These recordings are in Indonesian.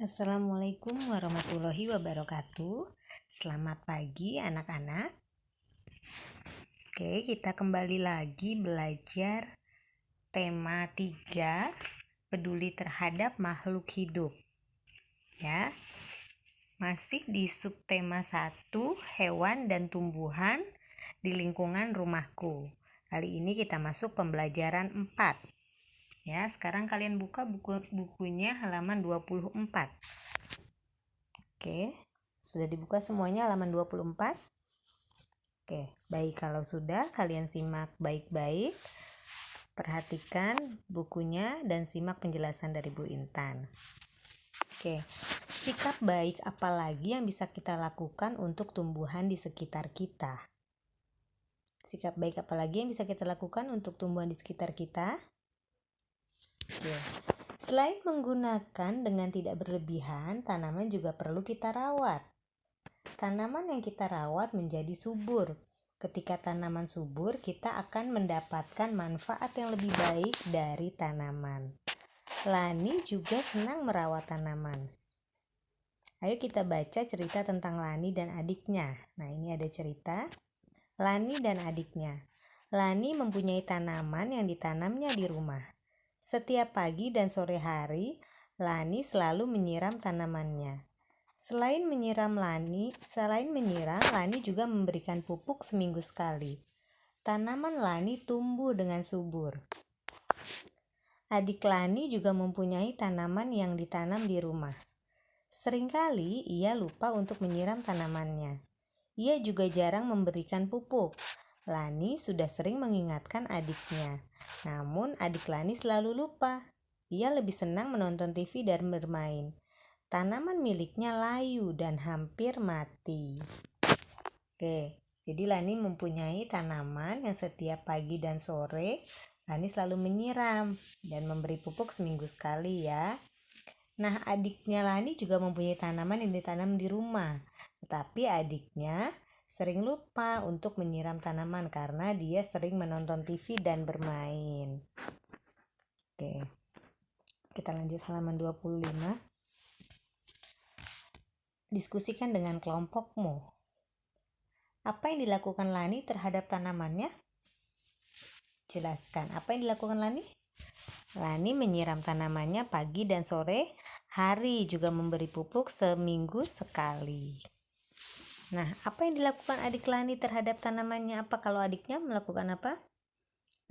Assalamualaikum warahmatullahi wabarakatuh. Selamat pagi anak-anak. Oke, kita kembali lagi belajar tema 3, peduli terhadap makhluk hidup. Ya. Masih di subtema 1, hewan dan tumbuhan di lingkungan rumahku. Kali ini kita masuk pembelajaran 4. Ya, sekarang kalian buka bukunya halaman 24. Oke, sudah dibuka semuanya halaman 24? Oke, baik, kalau sudah kalian simak baik-baik. Perhatikan bukunya dan simak penjelasan dari Bu Intan. Oke, sikap baik apa lagi yang bisa kita lakukan untuk tumbuhan di sekitar kita? Sikap baik apa lagi yang bisa kita lakukan untuk tumbuhan di sekitar kita? Oke. Selain menggunakan dengan tidak berlebihan, tanaman juga perlu kita rawat. Tanaman yang kita rawat menjadi subur. Ketika tanaman subur, kita akan mendapatkan manfaat yang lebih baik dari tanaman. Lani juga senang merawat tanaman. Ayo kita baca cerita tentang Lani dan adiknya. Nah, ini ada cerita Lani dan adiknya. Lani mempunyai tanaman yang ditanamnya di rumah. Setiap pagi dan sore hari, Lani selalu menyiram tanamannya. Selain menyiram, Lani juga memberikan pupuk seminggu sekali. Tanaman Lani tumbuh dengan subur. Adik Lani juga mempunyai tanaman yang ditanam di rumah. Seringkali ia lupa untuk menyiram tanamannya. Ia juga jarang memberikan pupuk. Lani sudah sering mengingatkan adiknya. Namun adik Lani selalu lupa. Ia lebih senang menonton TV dan bermain. Tanaman miliknya layu dan hampir mati. Oke, jadi Lani mempunyai tanaman yang setiap pagi dan sore Lani selalu menyiram dan memberi pupuk seminggu sekali ya. Nah, adiknya Lani juga mempunyai tanaman yang ditanam di rumah. Tetapi adiknya sering lupa untuk menyiram tanaman karena dia sering menonton TV dan bermain. Oke. Kita lanjut halaman 25. Diskusikan dengan kelompokmu. Apa yang dilakukan Lani terhadap tanamannya? Jelaskan. Apa yang dilakukan Lani? Lani menyiram tanamannya pagi dan sore hari, juga memberi pupuk seminggu sekali. Nah, apa yang dilakukan adik Lani terhadap tanamannya? Apa kalau adiknya melakukan apa?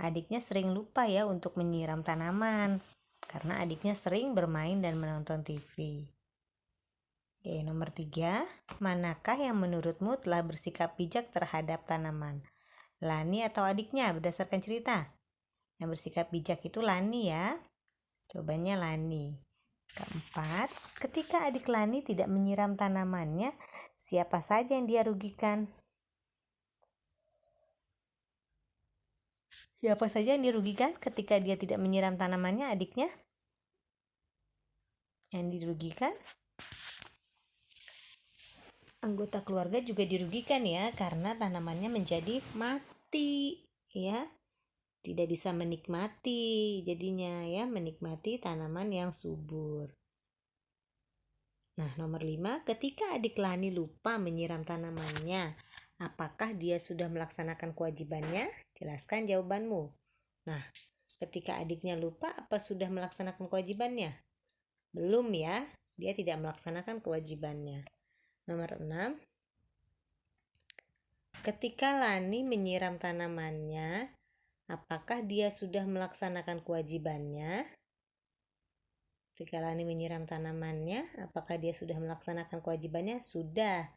Adiknya sering lupa ya untuk menyiram tanaman karena adiknya sering bermain dan menonton TV. Oke, nomor 3. Manakah yang menurutmu telah bersikap bijak terhadap tanaman? Lani atau adiknya berdasarkan cerita? Yang bersikap bijak itu Lani ya. Jawabannya Lani. Keempat, ketika adik Lani tidak menyiram tanamannya, siapa saja yang dia rugikan? Siapa saja yang dirugikan ketika dia tidak menyiram tanamannya, adiknya? Yang dirugikan anggota keluarga juga dirugikan ya, karena tanamannya menjadi mati ya. Tidak bisa menikmati jadinya ya, menikmati tanaman yang subur. Nah, nomor 5, ketika adik Lani lupa menyiram tanamannya, apakah dia sudah melaksanakan kewajibannya? Jelaskan jawabanmu. Nah, ketika adiknya lupa, apa sudah melaksanakan kewajibannya? Belum ya, dia tidak melaksanakan kewajibannya. Nomor 6, ketika Lani menyiram tanamannya, apakah dia sudah melaksanakan kewajibannya? Ketika Lani menyiram tanamannya, apakah dia sudah melaksanakan kewajibannya? Sudah.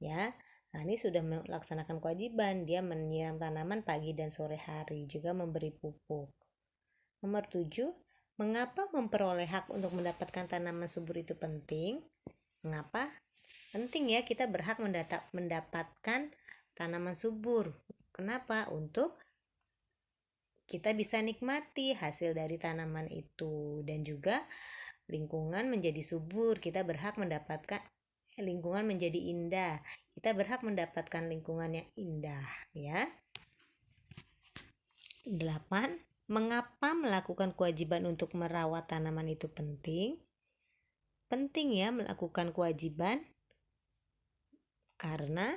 Ya, Lani sudah melaksanakan kewajiban. Dia menyiram tanaman pagi dan sore hari, juga memberi pupuk. Nomor 7, mengapa memperoleh hak untuk mendapatkan tanaman subur itu penting? Mengapa? Penting ya, kita berhak mendapatkan tanaman subur. Kenapa? Untuk kita bisa nikmati hasil dari tanaman itu, dan juga lingkungan menjadi subur. Kita berhak mendapatkan lingkungan menjadi indah. Kita berhak mendapatkan lingkungan yang indah ya. 8, mengapa melakukan kewajiban untuk merawat tanaman itu penting? penting ya melakukan kewajiban, karena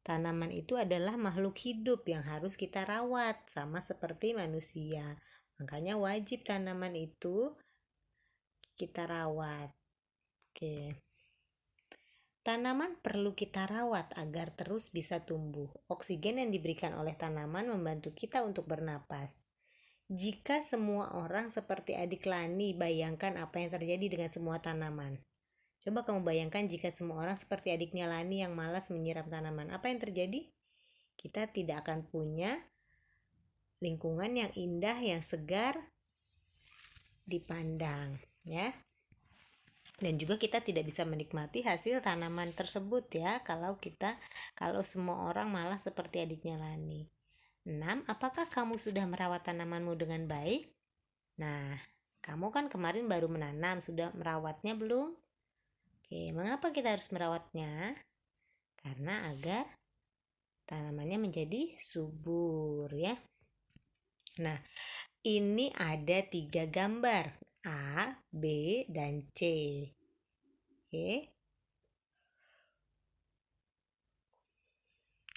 tanaman itu adalah makhluk hidup yang harus kita rawat sama seperti manusia. Makanya wajib tanaman itu kita rawat. Oke. Tanaman perlu kita rawat agar terus bisa tumbuh. Oksigen yang diberikan oleh tanaman membantu kita untuk bernapas. Jika semua orang seperti adik Lani, bayangkan apa yang terjadi dengan semua tanaman. Coba kamu bayangkan jika semua orang seperti adiknya Lani yang malas menyiram tanaman. Apa yang terjadi? Kita tidak akan punya lingkungan yang indah, yang segar dipandang, ya. Dan juga kita tidak bisa menikmati hasil tanaman tersebut ya, kalau semua orang malas seperti adiknya Lani. 6. Apakah kamu sudah merawat tanamanmu dengan baik? Nah, kamu kan kemarin baru menanam, sudah merawatnya belum? Oke, mengapa kita harus merawatnya? Karena agar tanamannya menjadi subur ya. Nah, ini ada 3 gambar, A, B, dan C. Oke.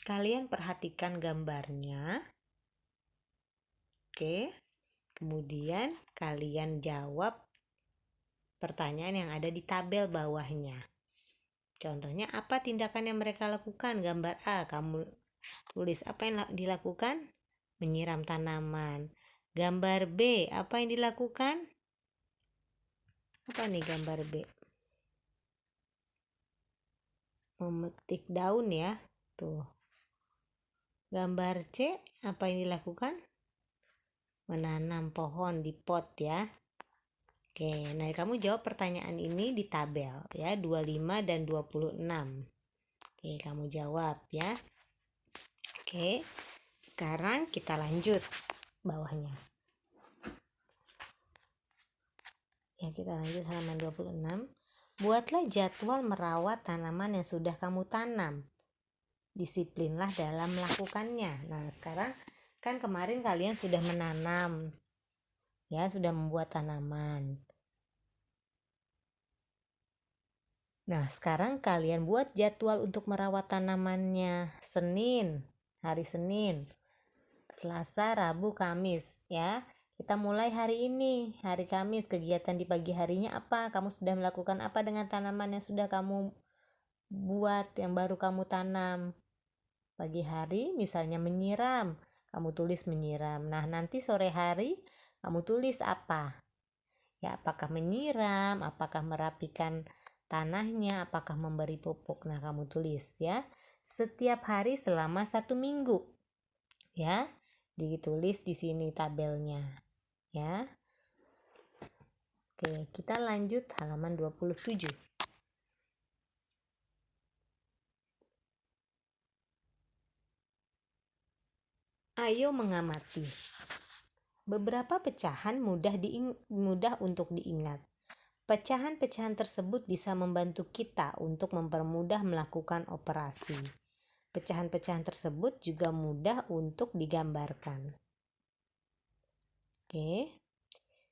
Kalian perhatikan gambarnya. Oke. Kemudian kalian jawab pertanyaan yang ada di tabel bawahnya. Contohnya, apa tindakan yang mereka lakukan? Gambar A, kamu tulis apa yang dilakukan? Menyiram tanaman. Gambar B, apa yang dilakukan? Apa nih gambar B? Memetik daun ya. Tuh. Gambar C, apa yang dilakukan? Menanam pohon di pot ya. Oke, nah kamu jawab pertanyaan ini di tabel ya, 25 dan 26. Oke, kamu jawab ya. Oke, sekarang kita lanjut bawahnya. Ya, kita lanjut halaman 26. Buatlah jadwal merawat tanaman yang sudah kamu tanam. Disiplinlah dalam melakukannya. Nah, sekarang kan kemarin kalian sudah menanam. Ya, sudah membuat tanaman. Nah, sekarang kalian buat jadwal untuk merawat tanamannya. Hari Senin, Selasa, Rabu, Kamis ya. Kita mulai hari ini, hari Kamis. Kegiatan di pagi harinya apa? Kamu sudah melakukan apa dengan tanaman yang sudah kamu buat, yang baru kamu tanam? Pagi hari misalnya menyiram, kamu tulis menyiram. Nah, nanti sore hari kamu tulis apa? Ya, apakah menyiram, apakah merapikan tanahnya, apakah memberi pupuk. Nah, kamu tulis ya. Setiap hari selama 1 minggu. Ya, ditulis di sini tabelnya. Ya. Oke, kita lanjut halaman 27. Ayo mengamati. Beberapa pecahan mudah untuk diingat. Pecahan-pecahan tersebut bisa membantu kita untuk mempermudah melakukan operasi. Pecahan-pecahan tersebut juga mudah untuk digambarkan. Oke.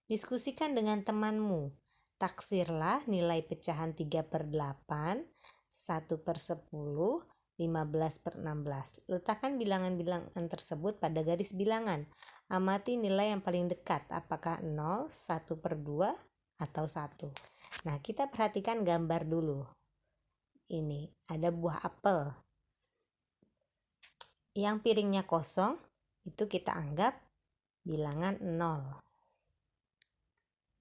Diskusikan dengan temanmu. Taksirlah nilai pecahan 3/8, 1/10, 15/16. Letakkan bilangan-bilangan tersebut pada garis bilangan. Amati nilai yang paling dekat, apakah 0, 1/2, atau 1. Nah, kita perhatikan gambar dulu. Ini ada buah apel. Yang piringnya kosong itu kita anggap bilangan 0.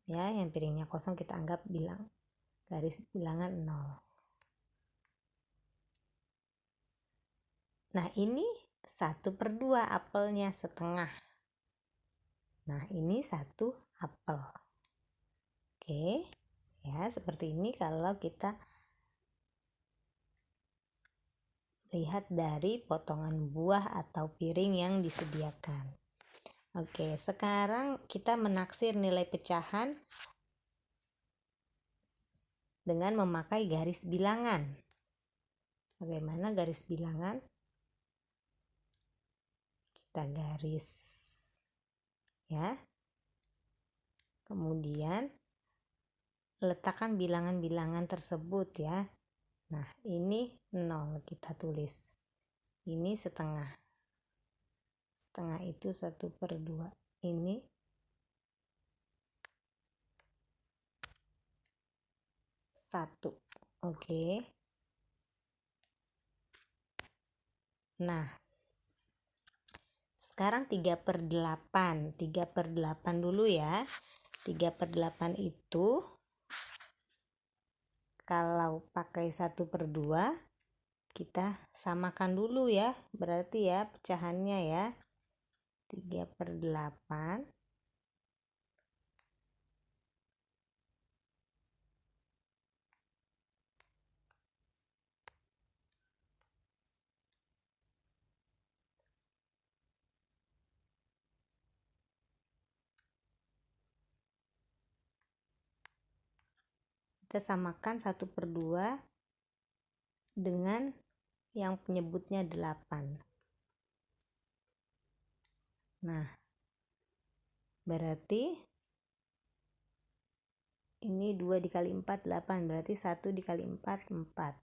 Ya, yang piringnya kosong kita anggap garis bilangan 0. Nah, ini 1/2 apelnya setengah. Nah, ini 1 apel. Oke, ya seperti ini kalau kita lihat dari potongan buah atau piring yang disediakan. Oke, sekarang kita menaksir nilai pecahan dengan memakai garis bilangan. Bagaimana garis bilangan? Kita garis ya. Kemudian letakkan bilangan-bilangan tersebut ya. Nah, ini 0 kita tulis. Ini setengah. Setengah itu 1/2. Ini 1. Oke. Nah, sekarang 3/8. 3/8 dulu ya. 3/8 itu kalau pakai 1/2 kita samakan dulu ya. Berarti ya pecahannya ya. 3/8 kita samakan 1/2 dengan yang penyebutnya 8. Nah, berarti ini 2 dikali 4 8, berarti 1 dikali 4 4.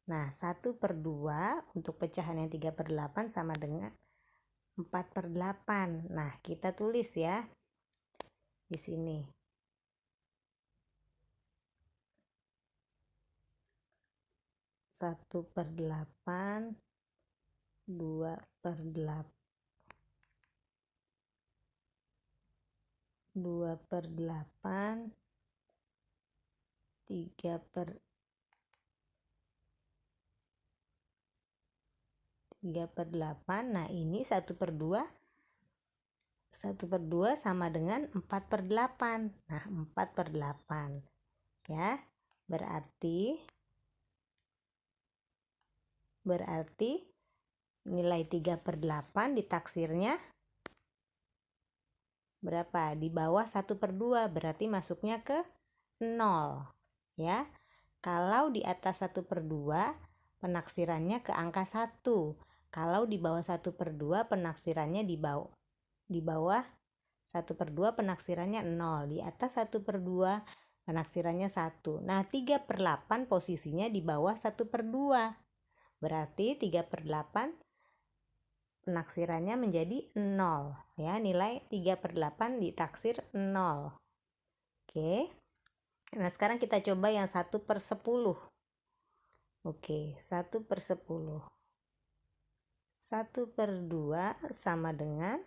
Nah, 1/2 untuk pecahan yang 3/8 sama dengan 4/8. Nah, kita tulis ya di sini. 1/8, 2/8, 2/8, 3/8. Nah, ini 1/2 sama dengan 4/8. Nah, 4/8 ya. Berarti nilai 3/8 ditaksirnya berapa? Di bawah 1/2, berarti masuknya ke 0 ya. Kalau di atas 1/2 penaksirannya ke angka 1. Kalau di bawah 1/2 penaksirannya di bawah 1/2 penaksirannya 0. Di atas 1/2 penaksirannya 1. Nah, 3/8 posisinya di bawah 1/2. Berarti 3/8 penaksirannya menjadi 0 ya. Nilai 3/8 ditaksir 0. Oke. Nah, sekarang kita coba yang 1/10. Oke, 1/10. 1/2 sama dengan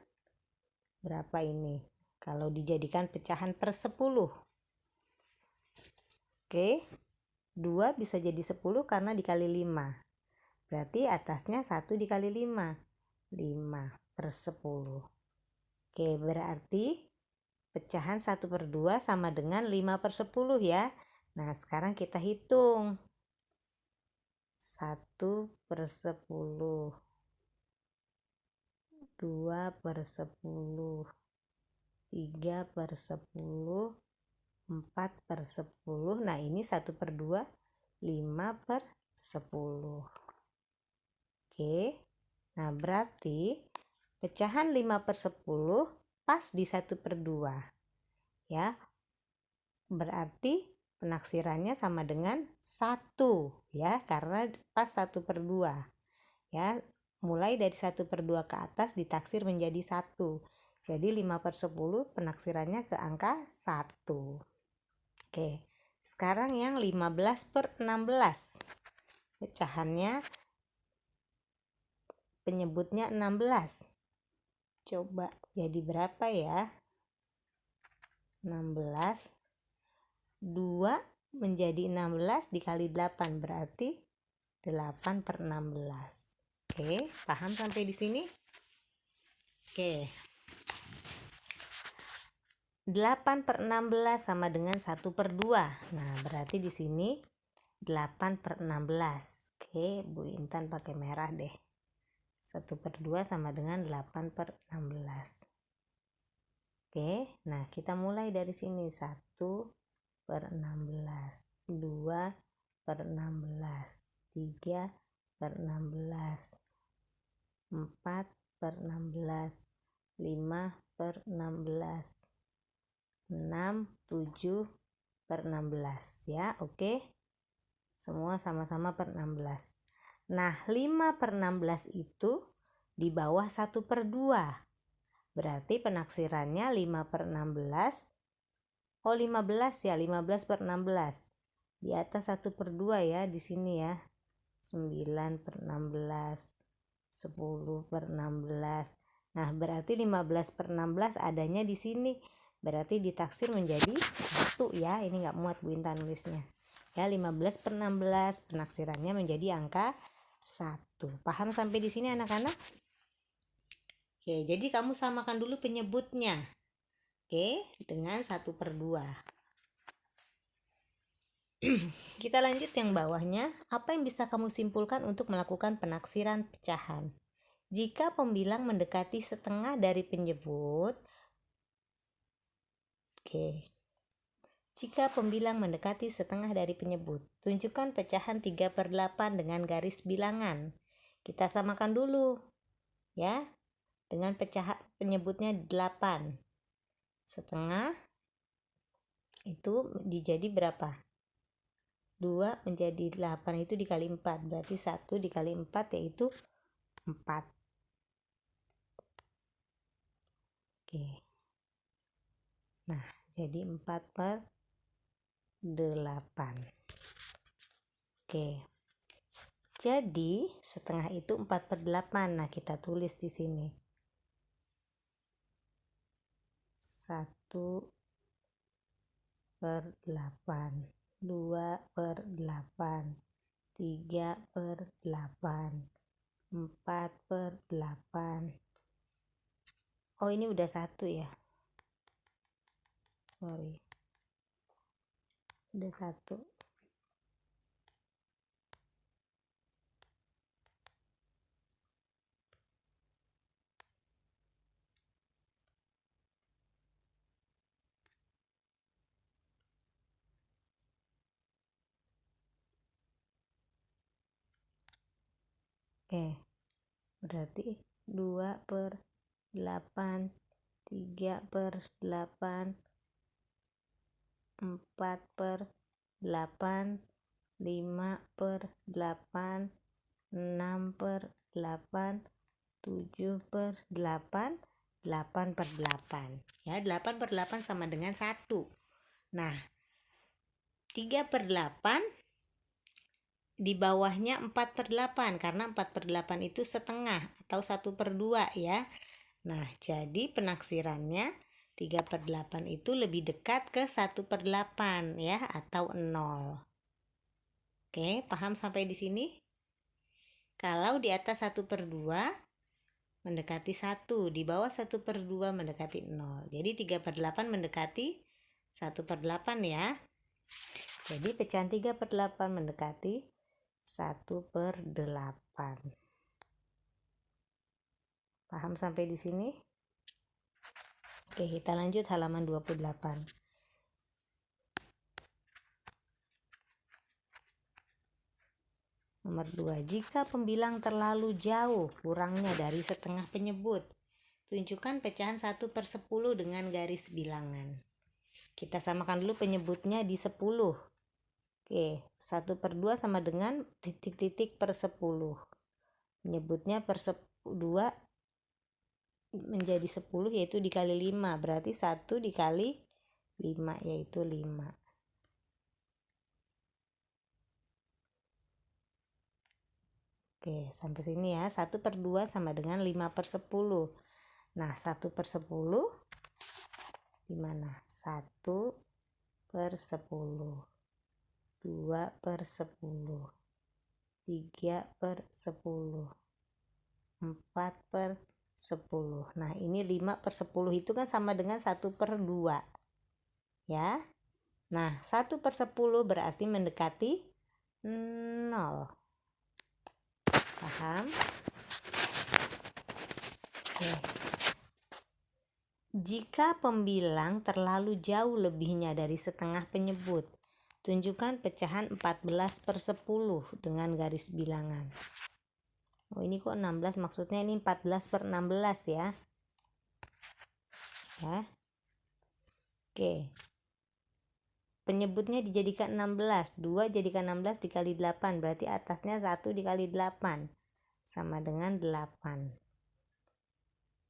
berapa ini? Kalau dijadikan pecahan per 10. Oke. 2 bisa jadi 10 karena dikali 5. Berarti atasnya 1 dikali 5. 5/10. Oke, berarti pecahan 1/2 sama dengan 5/10 ya. Nah, sekarang kita hitung. 1/10, 2/10, 3/10, 4/10. Nah, ini 1/2, 5/10. Oke. Nah, berarti pecahan 5/10 pas di 1/2 ya. Berarti penaksirannya sama dengan 1 ya, karena pas 1/2 ya. Mulai dari 1/2 ke atas ditaksir menjadi 1. Jadi 5/10 penaksirannya ke angka 1. Oke. Sekarang yang 15/16. Pecahannya penyebutnya 16. Coba jadi berapa ya? 16. 2 menjadi 16 dikali 8 berarti 8/16. Oke, paham sampai di sini? Oke. 8/16 sama dengan 1/2. Nah, berarti di sini 8/16. Oke, Bu Intan pakai merah deh. 1/2 sama dengan 8/16. Oke, nah kita mulai dari sini. 1/16, 2/16, 3/16, 4/16, 5/16, 6, 7, per 16 ya. Oke, semua sama-sama per 16. Nah, 5 per 16 itu di bawah 1 per 2. Berarti penaksirannya 5 per 16. 15 ya, 15 per 16. Di atas 1 per 2 ya, di sini ya. 9 per 16. 10 per 16. Nah, berarti 15 per 16 adanya di sini. Berarti ditaksir menjadi 1 ya. Ini nggak muat Bu Intan nulisnya. Ya, 15 per 16 penaksirannya menjadi angka 1. Paham sampai di sini anak-anak? Oke, jadi kamu samakan dulu penyebutnya. Oke, dengan 1 per 2. Kita lanjut yang bawahnya. Apa yang bisa kamu simpulkan untuk melakukan penaksiran pecahan? Jika pembilang mendekati setengah dari penyebut, jika pembilang mendekati setengah dari penyebut, tunjukkan pecahan 3 per 8 dengan garis bilangan. Kita samakan dulu ya, dengan pecahan penyebutnya 8. Setengah itu dijadi berapa? 2 menjadi 8 itu dikali 4, berarti 1 dikali 4 yaitu 4. Oke. Nah, jadi 4 per 8. Oke. Jadi setengah itu 4 per 8. Nah, kita tulis di sini. 1 per 8. 2 per 8. 3 per 8. 4 per 8. Oh, ini udah 1 ya. Sorry. Udah 1. Oke. Berarti 2 per 8, 3 per 8, 4 per 8, 5 per 8, 6 per 8, 7 per 8, 8 per 8. Ya, 8 per 8 sama dengan 1. Nah, 3 per 8 di bawahnya 4 per 8, karena 4 per 8 itu setengah atau 1 per 2 ya. Nah, jadi penaksirannya 3 per 8 itu lebih dekat ke 1 per 8 ya, atau 0. Oke, paham sampai di sini? Kalau di atas 1 per 2 mendekati 1, di bawah 1 per 2 mendekati 0. Jadi 3 per 8 mendekati 1 per 8 ya. Jadi pecahan 3 per 8 mendekati 1 per 8. Paham sampai di sini? Oke, kita lanjut halaman 28. Nomor 2, jika pembilang terlalu jauh kurangnya dari setengah penyebut, tunjukkan pecahan 1 per 10 dengan garis bilangan. Kita samakan dulu penyebutnya di 10. Oke, 1 per 2 sama dengan titik-titik per 10. Menyebutnya per 2 menjadi 10 yaitu dikali 5. Berarti 1 dikali 5 yaitu 5. Oke, sampai sini ya. 1 per 2 sama dengan 5 per 10. Nah, 1 per 10 gimana? 1 per 10. 2 per 10, 3 per 10, 4 per 10. Nah, ini 5 per 10 itu kan sama dengan 1 per 2 ya. Nah, 1 per 10 berarti mendekati 0. Paham? Oke. Jika pembilang terlalu jauh lebihnya dari setengah penyebut, tunjukkan pecahan 14 per 10 dengan garis bilangan. Oh, ini kok 16, maksudnya ini 14 per 16 ya. Ya. Oke. penyebutnya dijadikan 16. 2 jadikan 16 dikali 8, berarti atasnya 1 dikali 8 sama dengan 8.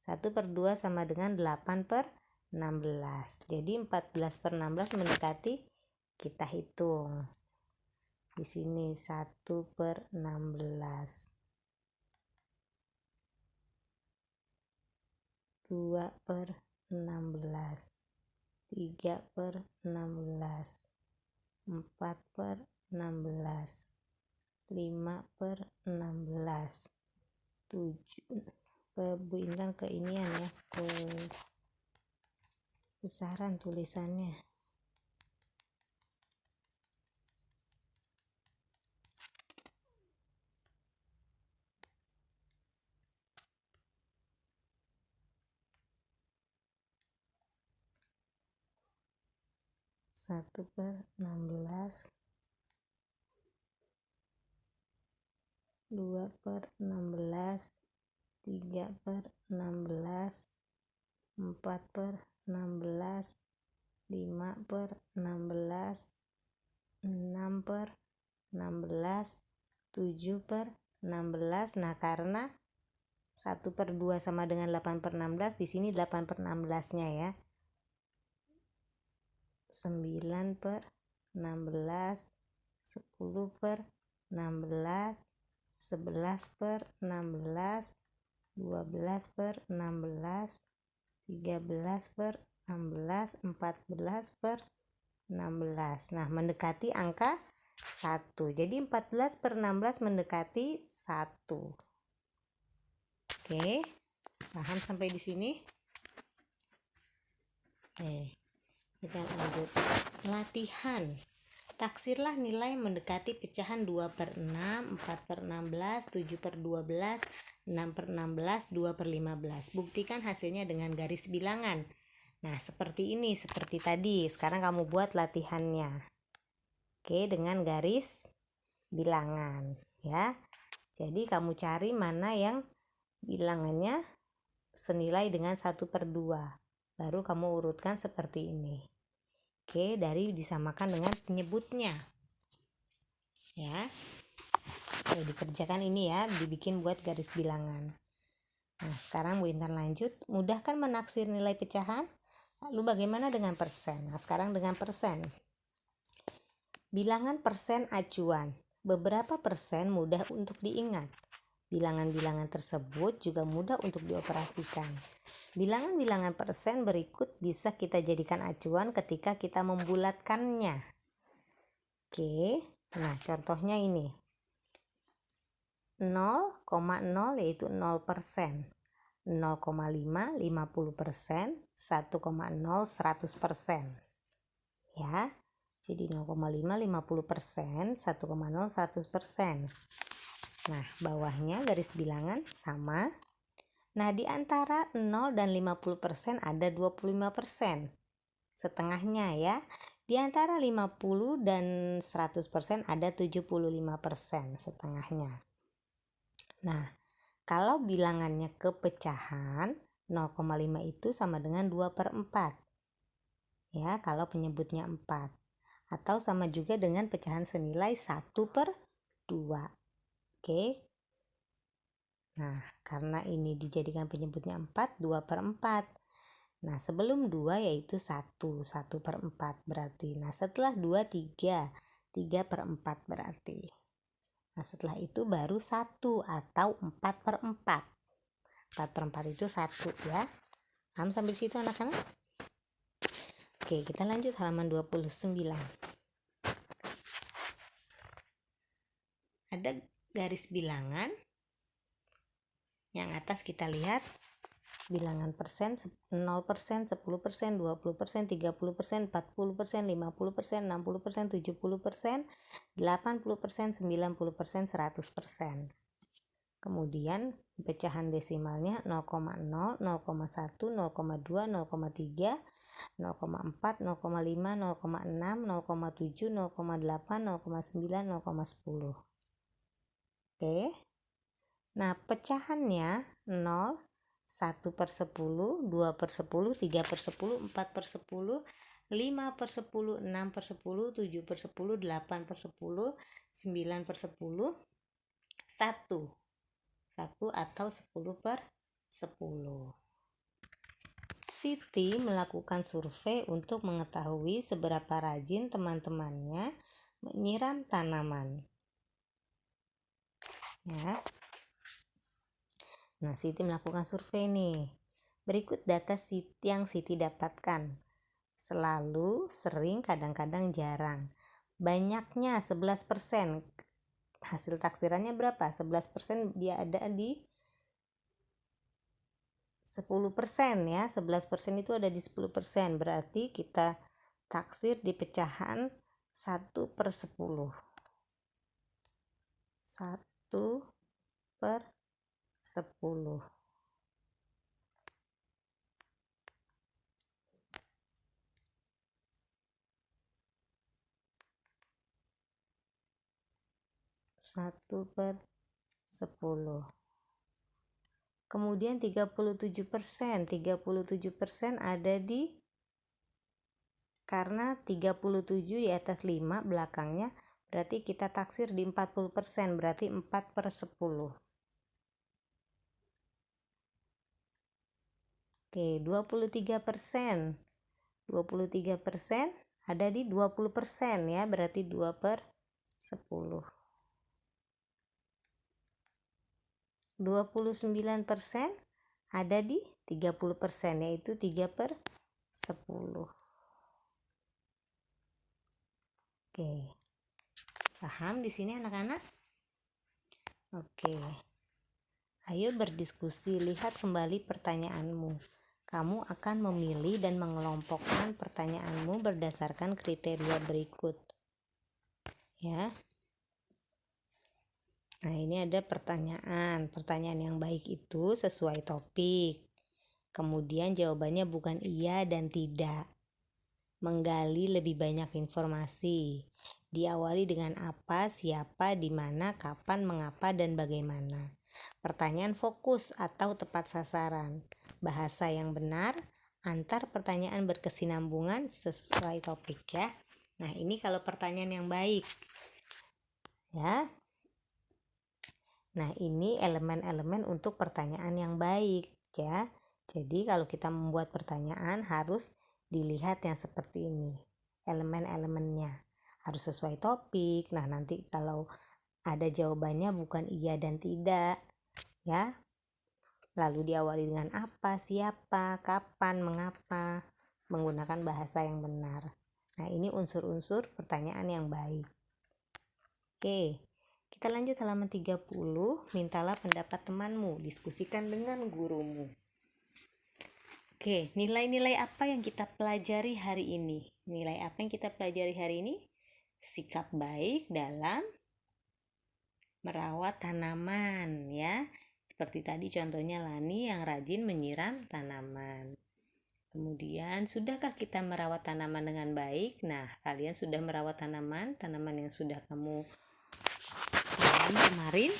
1/2 sama dengan 8/16. Jadi 14/16 mendekati, kita hitung. Di sini 1/16. 2/16. 3/16. 4/16. 5/16. 7. Bu Intan ke inian ya, ke besaran tulisannya. Satu per 16, 2/16, 3/16, 4/16, 5/16, 6/16, 7/16. Nah, karena 1/2 sama dengan 8/16, di sini 8/16-nya ya. 9/16, 10/16, 11/16, 12/16, 13/16, 14/16. Nah, mendekati angka 1. Jadi 14/16 mendekati 1. Oke, paham sampai di sini? Oke, kita lanjut. Latihan. Taksirlah nilai mendekati pecahan 2/6, 4/16, 7/12, 6/16, 2/15. Buktikan hasilnya dengan garis bilangan. Nah, seperti ini, seperti tadi. Sekarang kamu buat latihannya. Oke, dengan garis bilangan ya. Jadi kamu cari mana yang bilangannya senilai dengan 1/2. Baru kamu urutkan seperti ini. Oke, dari disamakan dengan penyebutnya. Ya. Oke, dikerjakan ini ya, dibikin buat garis bilangan. Nah, sekarang Bu Intan lanjut. Mudahkan menaksir nilai pecahan. Lalu bagaimana dengan persen? Nah, sekarang dengan persen. Bilangan persen acuan. Beberapa persen mudah untuk diingat. Bilangan-bilangan tersebut juga mudah untuk dioperasikan. Bilangan-bilangan persen berikut bisa kita jadikan acuan ketika kita membulatkannya. Oke, nah contohnya ini. 0,0 yaitu 0%. 0,5 50%, 1,0 100%. Ya. Jadi 0,5 50%, 1,0 100%. Nah, bawahnya garis bilangan sama. Nah, di antara 0 dan 50% ada 25%. Setengahnya ya. Di antara 50 dan 100% ada 75%, setengahnya. Nah, kalau bilangannya ke pecahan, 0,5 itu sama dengan 2/4. Ya, kalau penyebutnya 4. Atau sama juga dengan pecahan senilai 1/2. Oke. Nah, karena ini dijadikan penyebutnya 4, 2/4. Nah, sebelum 2 yaitu 1, 1/4 berarti. Nah, setelah 2, 3, 3/4 berarti. Nah, setelah itu baru 1 atau 4/4. 4/4 itu 1 ya. Paham sampai situ anak-anak? Oke, kita lanjut halaman 29. Ada garis bilangan. Yang atas kita lihat bilangan persen 0%, 10%, 20%, 30%, 40%, 50%, 60%, 70%, 80%, 90%, 100%. Kemudian pecahan desimalnya 0,0, 0,1, 0,2, 0,3, 0,4, 0,5, 0,6, 0,7, 0,8, 0,9, 0,10. Oke. Nah, pecahannya 0, 1/10, 2/10, 3/10, 4/10, 5/10, 6/10, 7/10, 8/10, 9/10, 1 atau 10/10. Siti melakukan survei untuk mengetahui seberapa rajin teman-temannya menyiram tanaman. Ya. Nah, Siti melakukan survei nih. Berikut data yang Siti dapatkan. Selalu, sering, kadang-kadang, jarang. Banyaknya 11%. Hasil taksirannya berapa? 11% dia ada di 10% ya. 11% itu ada di 10%. Berarti kita taksir di pecahan 1/10. 1/10. Satu per 10. Kemudian 37%. 37% ada di, karena 37 di atas 5 belakangnya, berarti kita taksir di 40%, berarti 4/10. Oke, 23%. 23% ada di 20% ya, berarti 2/10. 29% ada di 30%, yaitu 3/10. Oke. Paham di sini anak-anak? Oke. Ayo berdiskusi, lihat kembali pertanyaanmu. Kamu akan memilih dan mengelompokkan pertanyaanmu berdasarkan kriteria berikut. Ya. Nah, ini ada pertanyaan. Pertanyaan yang baik itu sesuai topik. Kemudian jawabannya bukan iya dan tidak. Menggali lebih banyak informasi. Diawali dengan apa, siapa, di mana, kapan, mengapa, dan bagaimana. Pertanyaan fokus atau tepat sasaran. Bahasa yang benar, antar pertanyaan berkesinambungan sesuai topik ya. Nah, ini kalau pertanyaan yang baik. Ya. Nah, ini elemen-elemen untuk pertanyaan yang baik ya. Jadi kalau kita membuat pertanyaan harus dilihat yang seperti ini. Elemen-elemennya harus sesuai topik. Nah, nanti kalau ada jawabannya bukan iya dan tidak ya. Lalu diawali dengan apa, siapa, kapan, mengapa, menggunakan bahasa yang benar. Nah, ini unsur-unsur pertanyaan yang baik. Oke. Kita lanjut halaman 30, mintalah pendapat temanmu, diskusikan dengan gurumu. Oke, nilai-nilai apa yang kita pelajari hari ini? Nilai apa yang kita pelajari hari ini? Sikap baik dalam merawat tanaman ya. Seperti tadi contohnya Lani yang rajin menyiram tanaman. Kemudian, sudahkah kita merawat tanaman dengan baik? Nah, kalian sudah merawat tanaman yang sudah kamu kemarin.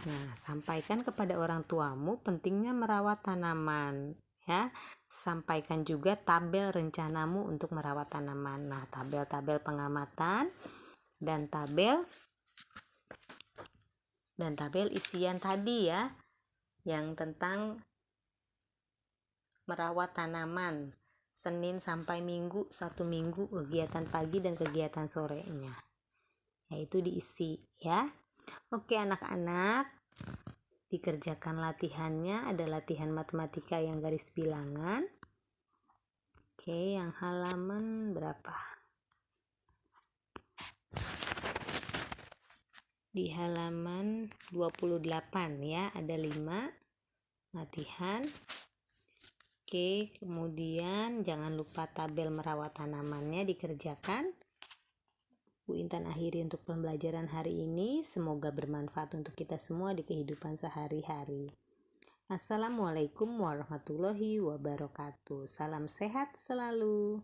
Nah, sampaikan kepada orang tuamu pentingnya merawat tanaman ya. Sampaikan juga tabel rencanamu untuk merawat tanaman. Nah, tabel-tabel pengamatan dan tabel isian tadi ya, yang tentang merawat tanaman. Senin sampai Minggu, 1 minggu kegiatan pagi dan kegiatan sorenya. Yaitu diisi ya. Oke anak-anak, dikerjakan latihannya. Ada latihan matematika yang garis bilangan. Oke, yang halaman berapa? Di halaman 28 ya, ada 5 latihan. Oke, kemudian jangan lupa tabel merawat tanamannya dikerjakan. Bu Intan akhiri untuk pembelajaran hari ini. Semoga bermanfaat untuk kita semua di kehidupan sehari-hari. Assalamualaikum warahmatullahi wabarakatuh. Salam sehat selalu.